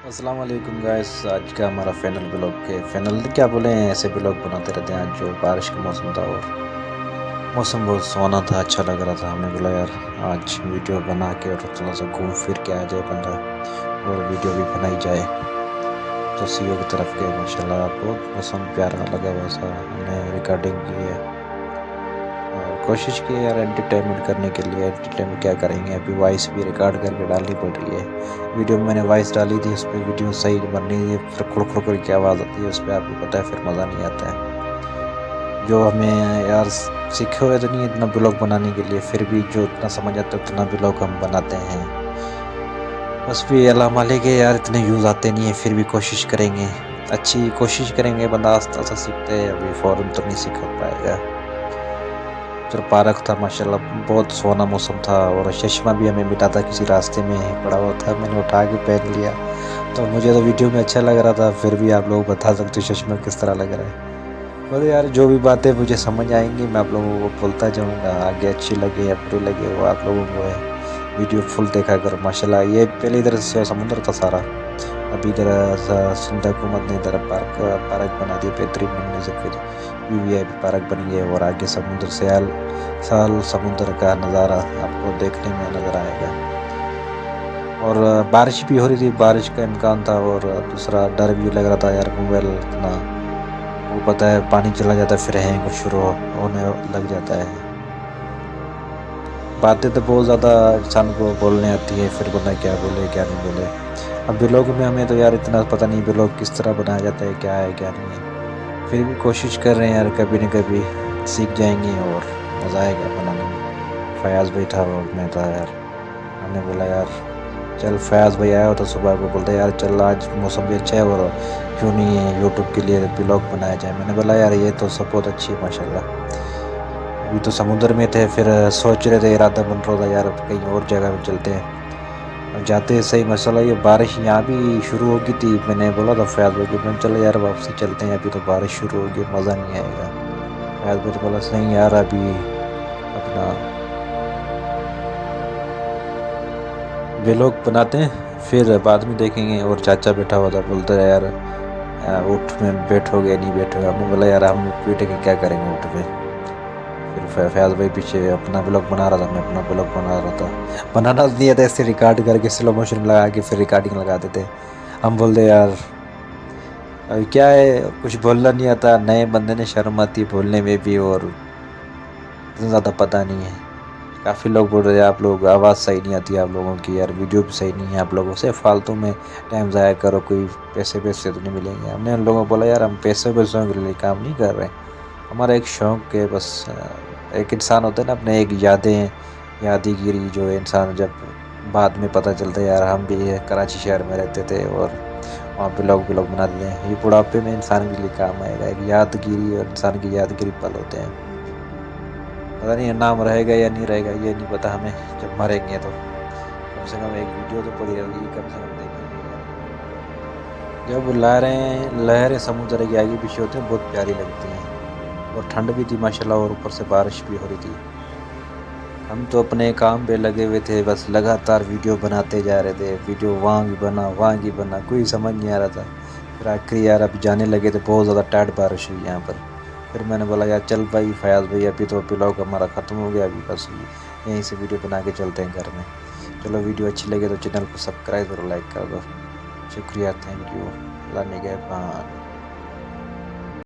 अस्सलाम वालेकुम गाइस। आज का हमारा फाइनल ब्लॉग के फाइनल क्या बोले हैं, ऐसे ब्लॉग बनाते रहते हैं। आज जो बारिश का मौसम था और मौसम बहुत सुहाना था, अच्छा लग रहा था। हमने बोला यार आज वीडियो बना के और थोड़ा सा घूम फिर के आ जाए बंदा और वीडियो भी बनाई जाए। तो सीओ की तरफ के माशाल्लाह बहुत मौसम प्यारा लगा, वैसा हमने रिकॉर्डिंग की है और कोशिश की है यार एंटरटेनमेंट करने के लिए। एंटरटेनमेंट क्या करेंगे, अभी वॉइस भी रिकॉर्ड करके डालनी पड़ रही है। वीडियो में मैंने वॉइस डाली थी, उस पर वीडियो सही बन रही है, फिर खुड़ खुड़ कर की आवाज़ आती है उस पर, आपको पता है फिर मज़ा नहीं आता है। जो हमें यार सीखे हुए तो नहीं इतना ब्लॉग बनाने के लिए, फिर भी जो इतना समझ आता है उतना ब्लॉग हम बनाते हैं। बस भी अल्लाह मालिक है यार, इतने व्यूज़ आते नहीं है, फिर भी कोशिश करेंगे, अच्छी कोशिश करेंगे। बंदा आस्ता आस्ता सीखते हैं, अभी फ़ौरन तो नहीं सीख पाएगा। फिर पार्क था माशाल्लाह, बहुत सोना मौसम था और चश्मा भी हमें मिला था, किसी रास्ते में पड़ा हुआ था, मैंने उठा के पहन लिया। तो मुझे तो वीडियो में अच्छा लग रहा था, फिर भी आप लोग बता सकते हो चश्मा किस तरह लग रहा है। और यार जो भी बातें मुझे समझ आएंगी मैं आप लोगों को बोलता जाऊँगा, आगे अच्छी लगे या बुरी लगे वो आप लोगों को है। वीडियो फुल देखा कर माशाल्लाह। ये पहले इधर से समुद्र था सारा, अभी इधर सिंध हुकूमत ने इधर पार्क पार्क बना दिया बेहतरीन बनने से, फिर वीवीआईपी पार्क बन गई है और आगे समुद्र साल समुद्र का नज़ारा आपको देखने में नज़र आएगा। और बारिश भी हो रही थी, बारिश का इम्कान था और दूसरा डर भी लग रहा था यार, मोबाइल इतना वो पता है पानी चला जाता है फिर हैंग शुरू होने लग जाता है। बातें तो बहुत ज़्यादा इंसान को बोलने आती है, फिर बंदा क्या बोले क्या नहीं बोले। अब ब्लॉग में हमें तो यार इतना पता नहीं ब्लॉग किस तरह बनाया जाता है क्या नहीं है, फिर भी कोशिश कर रहे हैं यार, कभी न कभी सीख जाएंगे और मज़ा आएगा बनाने में। फयाज़ भाई था और मैं था यार, हमने बोला यार चल, फयाज़ भाई आया तो सुबह को बोलते यार चल आज मौसम भी अच्छा है और क्यों नहीं है यूट्यूब के लिए ब्लॉग बनाया जाए। मैंने बोला यार ये तो सब बहुत अच्छी है माशाल्लाह। अभी तो समुद्र में थे, फिर सोच रहे थे, इरादा बन रहा था यार कहीं और जगह पे चलते हैं। अब जाते सही मसाला, ये बारिश यहाँ भी शुरू हो गई थी। मैंने बोला था फयाज़ भाई को, मैं चलो यार वापसी चलते हैं, अभी तो बारिश शुरू हो गई मज़ा नहीं आएगा। फयाज़ भाई तो बोला नहीं यार अभी अपना व्लॉग बनाते हैं फिर बाद में देखेंगे। और चाचा बैठा हुआ था, बोलता है यार ऊँट में बैठोगे नहीं बैठोगे। हमने बोला यार हम बैठ के क्या करेंगे ऊँट में। फिर फयाज़ भाई पीछे अपना ब्लॉग बना रहा था, मैं अपना ब्लॉग बना रहा था। बनाना नहीं आता, ऐसे रिकॉर्ड करके स्लो मोशन में लगा के फिर रिकॉर्डिंग लगा देते। हम बोलते यार अभी क्या है, कुछ बोलना नहीं आता, नए बंदे ने शर्म आती है बोलने में भी और इतना ज़्यादा पता नहीं है। काफ़ी लोग बोल रहे हैं आप लोग आवाज़ सही नहीं आती आप लोगों की, यार वीडियो भी सही नहीं है आप लोगों से, फालतू में टाइम ज़ाया करो, कोई पैसे तो नहीं मिलेंगे। हमने उन लोगों को बोला यार हम पैसों के लिए काम नहीं कर रहे, हमारा एक शौक़ है बस। एक इंसान होता है ना अपने, एक यादगिरी जो इंसान जब बाद में पता चलता है यार हम भी कराची शहर में रहते थे और वहाँ ब्लॉग बनाते हैं, ये बुढ़ापे में इंसान के लिए काम आएगा। एक यादगिरी और इंसान की यादगिरी पल होते हैं। पता नहीं नाम रहेगा या नहीं रहेगा ये नहीं पता हमें, जब मरेंगे तो कम से कम एक वीडियो तो पड़ी रहेगी, कम से कम देखेंगे। जब लहरें समुद्र की आगे पीछे होती हैं बहुत प्यारी लगती हैं और ठंड भी थी माशाल्लाह और ऊपर से बारिश भी हो रही थी। हम तो अपने काम पे लगे हुए थे, बस लगातार वीडियो बनाते जा रहे थे, वीडियो वहाँ की बना, कोई समझ नहीं आ रहा था। फिर आखिरी यार अभी जाने लगे थे, बहुत ज़्यादा टाइट बारिश हुई यहाँ पर। फिर मैंने बोला यार चल भाई फयाज़ भाई अभी तो ब्लॉग हमारा ख़त्म हो गया, अभी बस यहीं से वीडियो बना के चलते हैं घर में। चलो वीडियो अच्छी लगे तो चैनल को सब्सक्राइब और लाइक कर दो। शुक्रिया, थैंक यू। अल्लाह निगहबान।